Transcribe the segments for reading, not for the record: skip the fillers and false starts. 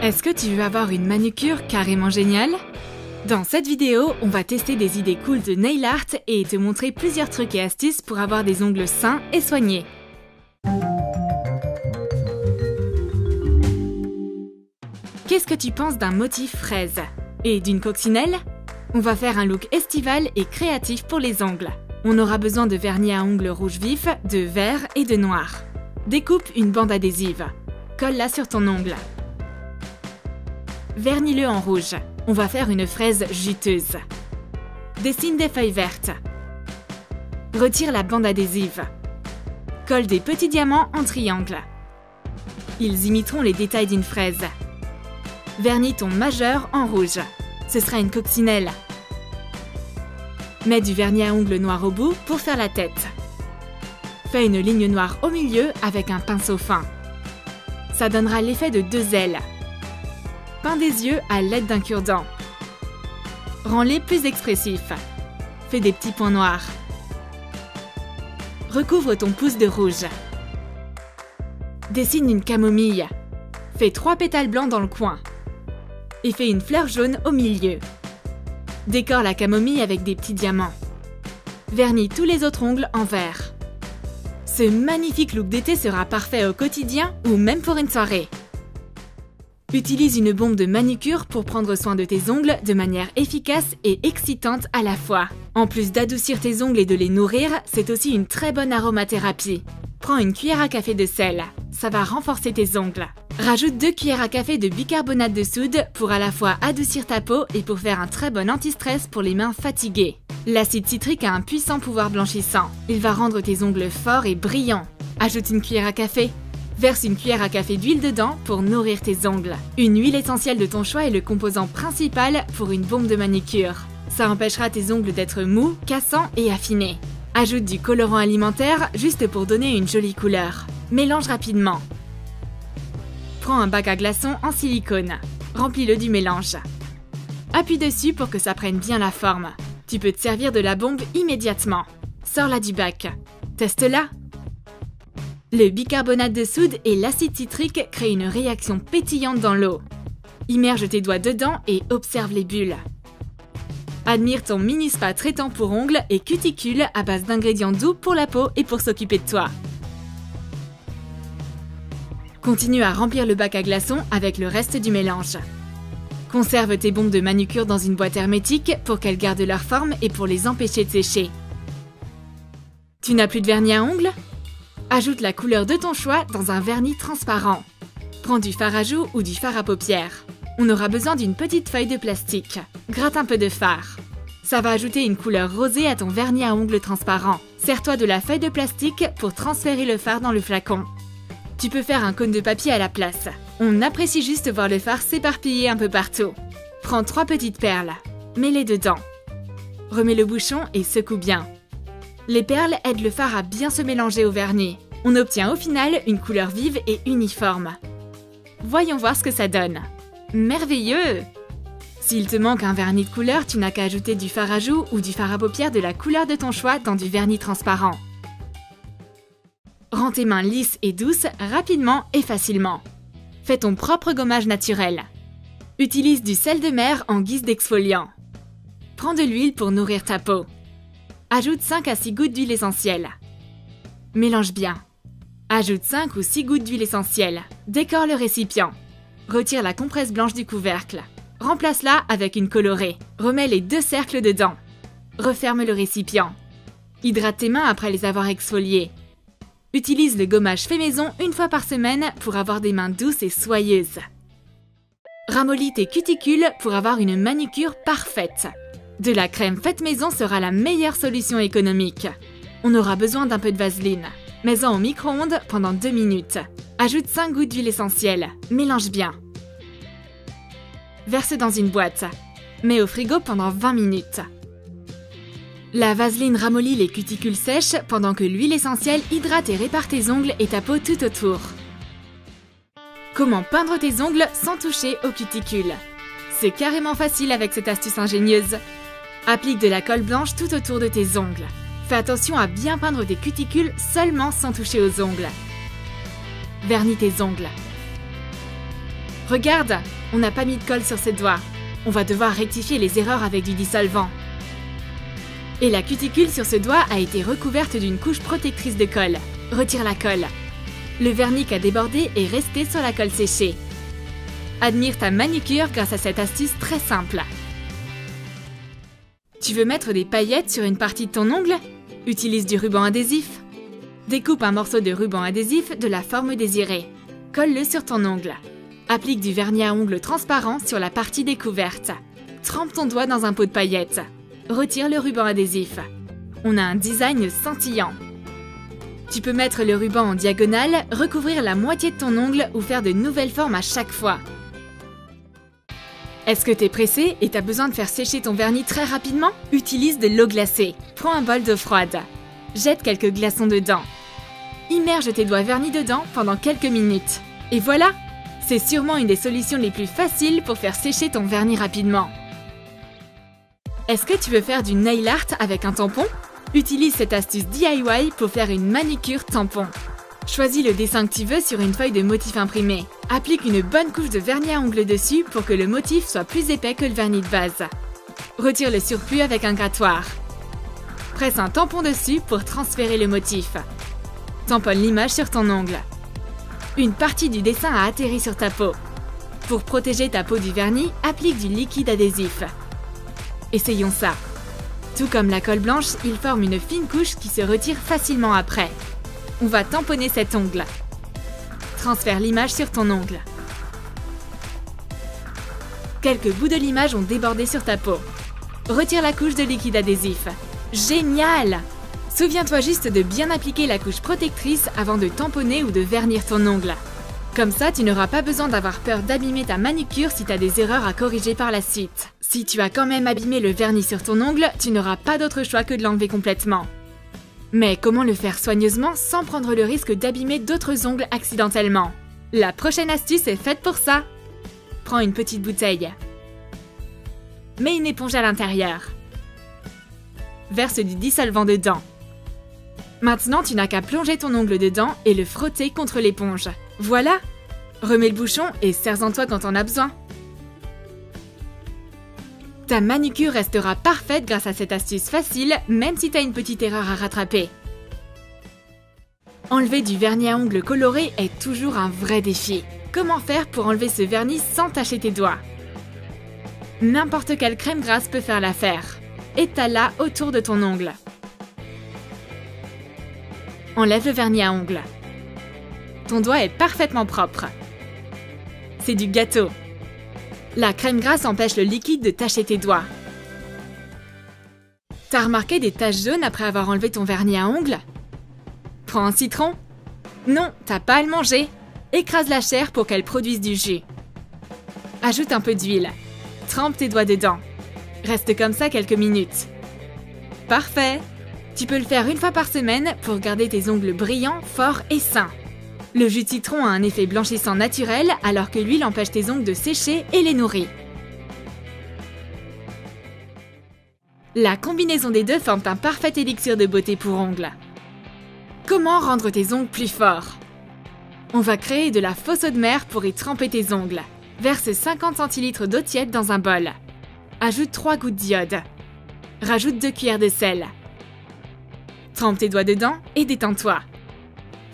Est-ce que tu veux avoir une manucure carrément géniale? Dans cette vidéo, on va tester des idées cool de nail art et te montrer plusieurs trucs et astuces pour avoir des ongles sains et soignés. Qu'est-ce que tu penses d'un motif fraise? Et d'une coccinelle? On va faire un look estival et créatif pour les ongles. On aura besoin de vernis à ongles rouge vif, de vert et de noir. Découpe une bande adhésive. Colle-la sur ton ongle. Vernis-le en rouge. On va faire une fraise juteuse. Dessine des feuilles vertes. Retire la bande adhésive. Colle des petits diamants en triangle. Ils imiteront les détails d'une fraise. Vernis ton majeur en rouge. Ce sera une coccinelle. Mets du vernis à ongles noir au bout pour faire la tête. Fais une ligne noire au milieu avec un pinceau fin. Ça donnera l'effet de deux ailes. Peins des yeux à l'aide d'un cure-dent. Rends-les plus expressifs. Fais des petits points noirs. Recouvre ton pouce de rouge. Dessine une camomille. Fais 3 pétales blancs dans le coin. Et fais une fleur jaune au milieu. Décore la camomille avec des petits diamants. Vernis tous les autres ongles en vert. Ce magnifique look d'été sera parfait au quotidien ou même pour une soirée. Utilise une bombe de manucure pour prendre soin de tes ongles de manière efficace et excitante à la fois. En plus d'adoucir tes ongles et de les nourrir, c'est aussi une très bonne aromathérapie. Prends une cuillère à café de sel, ça va renforcer tes ongles. Rajoute 2 cuillères à café de bicarbonate de soude pour à la fois adoucir ta peau et pour faire un très bon anti-stress pour les mains fatiguées. L'acide citrique a un puissant pouvoir blanchissant. Il va rendre tes ongles forts et brillants. Ajoute une cuillère à café. Verse une cuillère à café d'huile dedans pour nourrir tes ongles. Une huile essentielle de ton choix est le composant principal pour une bombe de manucure. Ça empêchera tes ongles d'être mous, cassants et affinés. Ajoute du colorant alimentaire juste pour donner une jolie couleur. Mélange rapidement. Prends un bac à glaçons en silicone. Remplis-le du mélange. Appuie dessus pour que ça prenne bien la forme. Tu peux te servir de la bombe immédiatement. Sors-la du bac. Teste-la. Le bicarbonate de soude et l'acide citrique créent une réaction pétillante dans l'eau. Immerge tes doigts dedans et observe les bulles. Admire ton mini spa traitant pour ongles et cuticules à base d'ingrédients doux pour la peau et pour s'occuper de toi. Continue à remplir le bac à glaçons avec le reste du mélange. Conserve tes bombes de manucure dans une boîte hermétique pour qu'elles gardent leur forme et pour les empêcher de sécher. Tu n'as plus de vernis à ongles? Ajoute la couleur de ton choix dans un vernis transparent. Prends du fard à joues ou du fard à paupières. On aura besoin d'une petite feuille de plastique. Gratte un peu de fard. Ça va ajouter une couleur rosée à ton vernis à ongles transparent. Sers-toi de la feuille de plastique pour transférer le fard dans le flacon. Tu peux faire un cône de papier à la place. On apprécie juste voir le fard s'éparpiller un peu partout. Prends 3 petites perles. Mets-les dedans. Remets le bouchon et secoue bien. Les perles aident le fard à bien se mélanger au vernis. On obtient au final une couleur vive et uniforme. Voyons voir ce que ça donne. Merveilleux! S'il te manque un vernis de couleur, tu n'as qu'à ajouter du fard à joues ou du fard à paupières de la couleur de ton choix dans du vernis transparent. Rends tes mains lisses et douces rapidement et facilement. Fais ton propre gommage naturel. Utilise du sel de mer en guise d'exfoliant. Prends de l'huile pour nourrir ta peau. Ajoute 5 à 6 gouttes d'huile essentielle. Mélange bien. Ajoute 5 ou 6 gouttes d'huile essentielle. Décore le récipient. Retire la compresse blanche du couvercle. Remplace-la avec une colorée. Remets les 2 cercles dedans. Referme le récipient. Hydrate tes mains après les avoir exfoliées. Utilise le gommage fait maison une fois par semaine pour avoir des mains douces et soyeuses. Ramollis tes cuticules pour avoir une manucure parfaite. De la crème faite maison sera la meilleure solution économique. On aura besoin d'un peu de vaseline. Mets-en au micro-ondes pendant 2 minutes. Ajoute 5 gouttes d'huile essentielle. Mélange bien. Verse dans une boîte. Mets au frigo pendant 20 minutes. La vaseline ramollit les cuticules sèches pendant que l'huile essentielle hydrate et répare tes ongles et ta peau tout autour. Comment peindre tes ongles sans toucher aux cuticules? C'est carrément facile avec cette astuce ingénieuse. Applique de la colle blanche tout autour de tes ongles. Fais attention à bien peindre tes cuticules seulement sans toucher aux ongles. Vernis tes ongles. Regarde, on n'a pas mis de colle sur ses doigts. On va devoir rectifier les erreurs avec du dissolvant. Et la cuticule sur ce doigt a été recouverte d'une couche protectrice de colle. Retire la colle. Le vernis qui a débordé est resté sur la colle séchée. Admire ta manucure grâce à cette astuce très simple. Tu veux mettre des paillettes sur une partie de ton ongle? Utilise du ruban adhésif. Découpe un morceau de ruban adhésif de la forme désirée. Colle-le sur ton ongle. Applique du vernis à ongles transparent sur la partie découverte. Trempe ton doigt dans un pot de paillettes. Retire le ruban adhésif. On a un design scintillant. Tu peux mettre le ruban en diagonale, recouvrir la moitié de ton ongle ou faire de nouvelles formes à chaque fois. Est-ce que t'es pressé et t'as besoin de faire sécher ton vernis très rapidement? Utilise de l'eau glacée. Prends un bol d'eau froide. Jette quelques glaçons dedans. Immerge tes doigts vernis dedans pendant quelques minutes. Et voilà! C'est sûrement une des solutions les plus faciles pour faire sécher ton vernis rapidement. Est-ce que tu veux faire du nail art avec un tampon? Utilise cette astuce DIY pour faire une manucure tampon. Choisis le dessin que tu veux sur une feuille de motif imprimé. Applique une bonne couche de vernis à ongles dessus pour que le motif soit plus épais que le vernis de base. Retire le surplus avec un grattoir. Presse un tampon dessus pour transférer le motif. Tamponne l'image sur ton ongle. Une partie du dessin a atterri sur ta peau. Pour protéger ta peau du vernis, applique du liquide adhésif. Essayons ça. Tout comme la colle blanche, il forme une fine couche qui se retire facilement après. On va tamponner cet ongle. Transfère l'image sur ton ongle. Quelques bouts de l'image ont débordé sur ta peau. Retire la couche de liquide adhésif. Génial! Souviens-toi juste de bien appliquer la couche protectrice avant de tamponner ou de vernir ton ongle. Comme ça, tu n'auras pas besoin d'avoir peur d'abîmer ta manucure si tu as des erreurs à corriger par la suite. Si tu as quand même abîmé le vernis sur ton ongle, tu n'auras pas d'autre choix que de l'enlever complètement. Mais comment le faire soigneusement sans prendre le risque d'abîmer d'autres ongles accidentellement? La prochaine astuce est faite pour ça. Prends une petite bouteille. Mets une éponge à l'intérieur. Verse du dissolvant dedans. Maintenant, tu n'as qu'à plonger ton ongle dedans et le frotter contre l'éponge. Voilà! Remets le bouchon et sers-en-toi quand on a besoin. Ta manucure restera parfaite grâce à cette astuce facile, même si tu as une petite erreur à rattraper. Enlever du vernis à ongles coloré est toujours un vrai défi. Comment faire pour enlever ce vernis sans tacher tes doigts? N'importe quelle crème grasse peut faire l'affaire. Étale-la autour de ton ongle. Enlève le vernis à ongles. Ton doigt est parfaitement propre. C'est du gâteau. La crème grasse empêche le liquide de tacher tes doigts. T'as remarqué des taches jaunes après avoir enlevé ton vernis à ongles? Prends un citron. Non, t'as pas à le manger. Écrase la chair pour qu'elle produise du jus. Ajoute un peu d'huile. Trempe tes doigts dedans. Reste comme ça quelques minutes. Parfait! Tu peux le faire une fois par semaine pour garder tes ongles brillants, forts et sains. Le jus de citron a un effet blanchissant naturel alors que l'huile empêche tes ongles de sécher et les nourrit. La combinaison des deux forme un parfait élixir de beauté pour ongles. Comment rendre tes ongles plus forts? On va créer de la fausse eau de mer pour y tremper tes ongles. Verse 50 centilitres d'eau tiède dans un bol. Ajoute 3 gouttes d'iode. Rajoute 2 cuillères de sel. Trempe tes doigts dedans et détends-toi.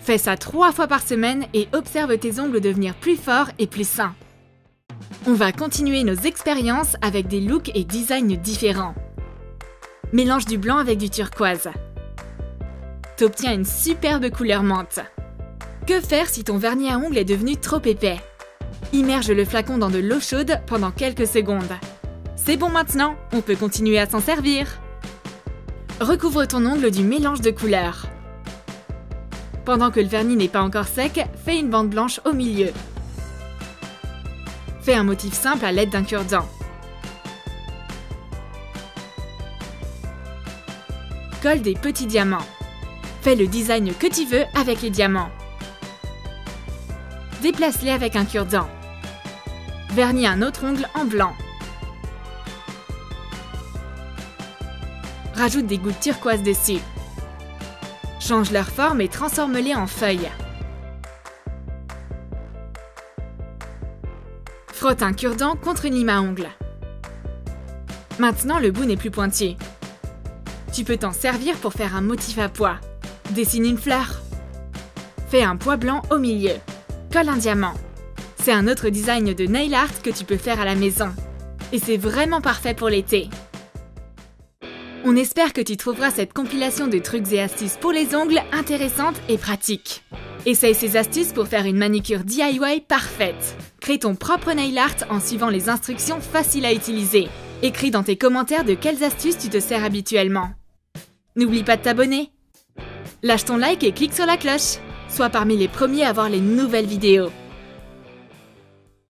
Fais ça 3 fois par semaine et observe tes ongles devenir plus forts et plus sains. On va continuer nos expériences avec des looks et designs différents. Mélange du blanc avec du turquoise. T'obtiens une superbe couleur menthe. Que faire si ton vernis à ongles est devenu trop épais? Immerge le flacon dans de l'eau chaude pendant quelques secondes. C'est bon maintenant, on peut continuer à s'en servir. Recouvre ton ongle du mélange de couleurs. Pendant que le vernis n'est pas encore sec, fais une bande blanche au milieu. Fais un motif simple à l'aide d'un cure-dent. Colle des petits diamants. Fais le design que tu veux avec les diamants. Déplace-les avec un cure-dent. Vernis un autre ongle en blanc. Rajoute des gouttes turquoise dessus. Change leur forme et transforme-les en feuilles. Frotte un cure-dent contre une lime à ongles. Maintenant, le bout n'est plus pointillé. Tu peux t'en servir pour faire un motif à pois. Dessine une fleur. Fais un pois blanc au milieu. Colle un diamant. C'est un autre design de nail art que tu peux faire à la maison. Et c'est vraiment parfait pour l'été. On espère que tu trouveras cette compilation de trucs et astuces pour les ongles intéressante et pratique. Essaye ces astuces pour faire une manicure DIY parfaite. Crée ton propre nail art en suivant les instructions faciles à utiliser. Écris dans tes commentaires de quelles astuces tu te sers habituellement. N'oublie pas de t'abonner. Lâche ton like et clique sur la cloche. Sois parmi les premiers à voir les nouvelles vidéos.